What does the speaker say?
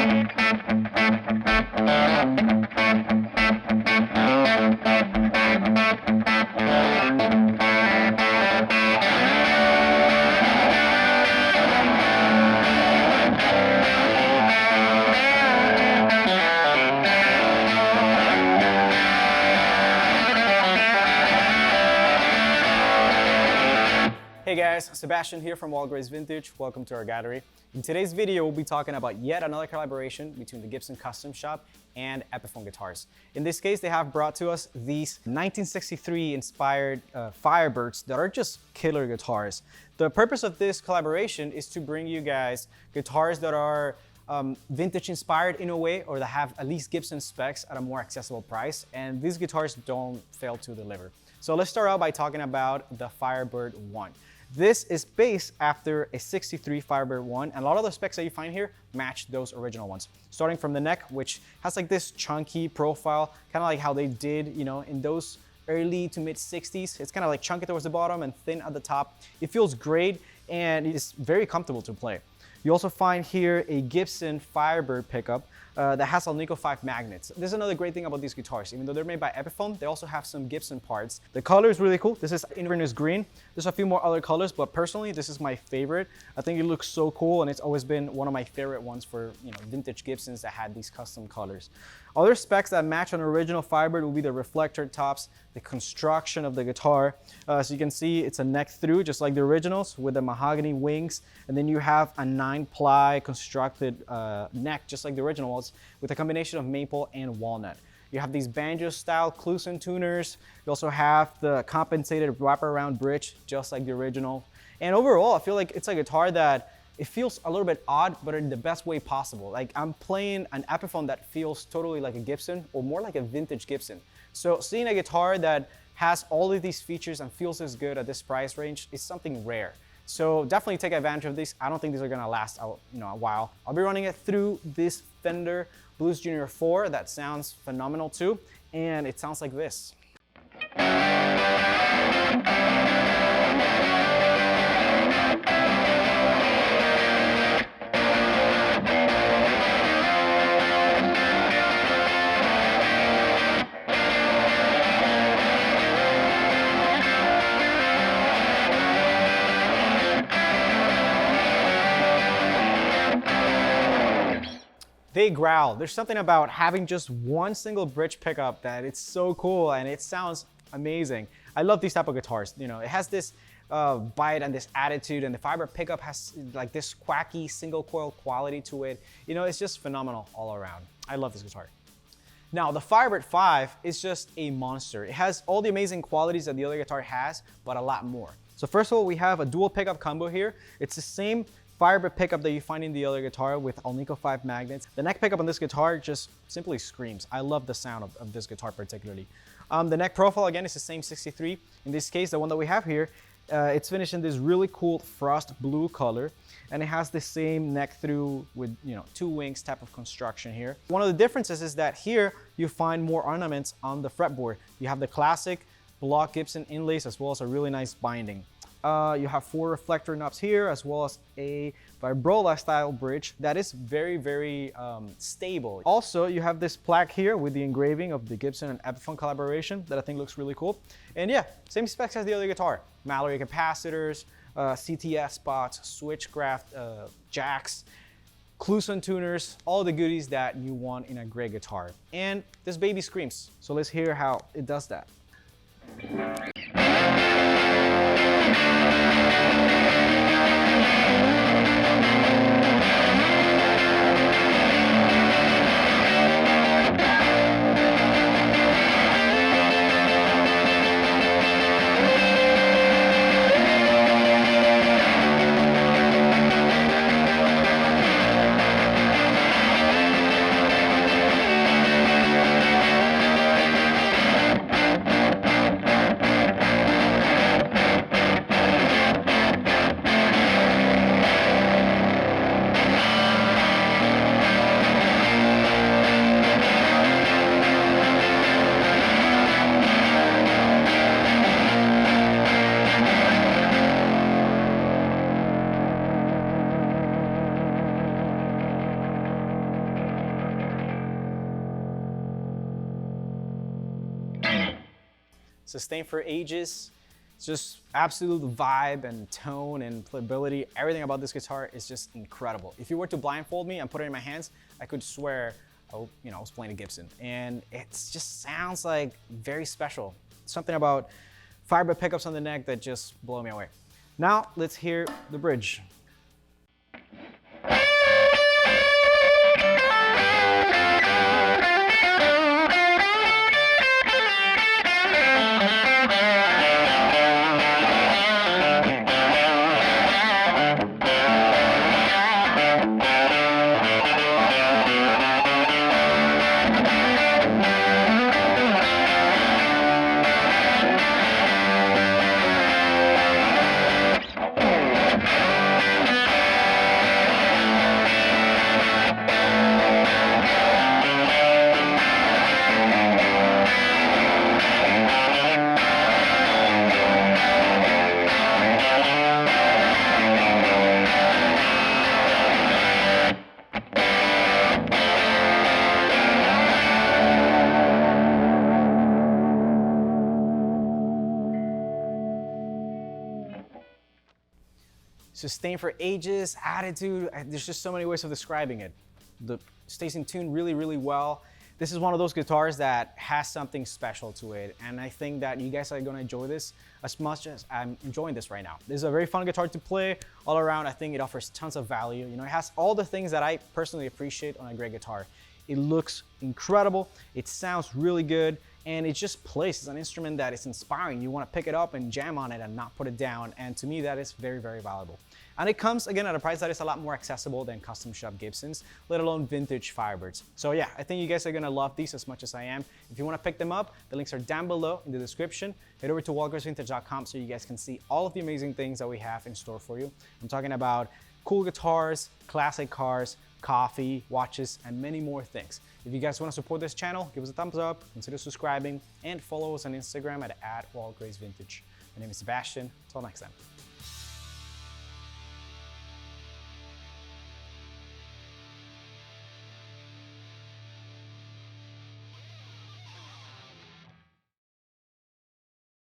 Hey guys, Sebastian here from Walgrace Vintage. Welcome to our gallery. In today's video, we'll be talking about yet another collaboration between the Gibson Custom Shop and Epiphone guitars. In this case, they have brought to us these 1963 inspired Firebirds that are just killer guitars. The purpose of this collaboration is to bring you guys guitars that are vintage inspired in a way, or that have at least Gibson specs at a more accessible price, and these guitars don't fail to deliver. So let's start out by talking about the Firebird I. This is based after a 63 Firebird I, and a lot of the specs that you find here match those original ones. Starting from the neck, which has like this chunky profile, kind of like how they did, in those early to mid 60s. It's kind of like chunky towards the bottom and thin at the top. It feels great and it's very comfortable to play. You also find here a Gibson Firebird pickup that has Alnico 5 magnets. This is another great thing about these guitars. Even though they're made by Epiphone, they also have some Gibson parts. The color is really cool. This is Inverness green. There's a few more other colors, but personally, this is my favorite. I think it looks so cool, and it's always been one of my favorite ones for vintage Gibsons that had these custom colors. Other specs that match an original Firebird will be the reflector tops, the construction of the guitar. So you can see it's a neck through, just like the originals, with the mahogany wings. And then you have a 9-ply constructed neck, just like the original ones, with a combination of maple and walnut. You have these banjo-style Cluson tuners. You also have the compensated wraparound bridge, just like the original. And overall, I feel like it's a guitar that it feels a little bit odd, but in the best way possible. Like I'm playing an Epiphone that feels totally like a Gibson, or more like a vintage Gibson. So seeing a guitar that has all of these features and feels as good at this price range is something rare. So definitely take advantage of these. I don't think these are gonna last a while. I'll be running it through this Fender Blues Junior 4 that sounds phenomenal too, and it sounds like this. They growl. There's something about having just one single bridge pickup that it's so cool and it sounds amazing. I love these type of guitars. It has this bite and this attitude, and the Firebird pickup has like this quacky single coil quality to it. It's just phenomenal all around. I love this guitar. Now, the Firebird V is just a monster. It has all the amazing qualities that the other guitar has, but a lot more. So first of all, we have a dual pickup combo here. It's the same Firebird pickup that you find in the other guitar with Alnico 5 magnets. The neck pickup on this guitar just simply screams. I love the sound of this guitar particularly. The neck profile, again, is the same 63. In this case, the one that we have here, it's finished in this really cool frost blue color, and it has the same neck through with 2 wings type of construction here. One of the differences is that here you find more ornaments on the fretboard. You have the classic block Gibson inlays as well as a really nice binding. You have 4 reflector knobs here, as well as a vibrola style bridge that is very, very stable. Also, you have this plaque here with the engraving of the Gibson and Epiphone collaboration that I think looks really cool. And yeah, same specs as the other guitar. Mallory capacitors, CTS spots, switchcraft jacks, Cluson tuners, all the goodies that you want in a great guitar. And this baby screams. So let's hear how it does that. sustained for ages. It's just absolute vibe and tone and playability. Everything about this guitar is just incredible. If you were to blindfold me and put it in my hands, I could swear I was playing a Gibson. And it just sounds like very special. Something about Firebird pickups on the neck that just blow me away. Now let's hear the bridge. Sustained for ages, attitude, there's just so many ways of describing it. The stays in tune really, really well. This is one of those guitars that has something special to it, and I think that you guys are gonna enjoy this as much as I'm enjoying this right now. This is a very fun guitar to play all around. I think it offers tons of value. You know, it has all the things that I personally appreciate on a great guitar. It looks incredible, it sounds really good, and it just plays. It's an instrument that is inspiring. You wanna pick it up and jam on it and not put it down, and to me that is very, very valuable. And it comes, again, at a price that is a lot more accessible than custom shop Gibsons, let alone vintage Firebirds. So yeah, I think you guys are gonna love these as much as I am. If you wanna pick them up, the links are down below in the description. Head over to wildgraysvintage.com so you guys can see all of the amazing things that we have in store for you. I'm talking about cool guitars, classic cars, coffee, watches, and many more things. If you guys wanna support this channel, give us a thumbs up, consider subscribing, and follow us on Instagram at @wildgraysvintage. My name is Sebastian. Until next time.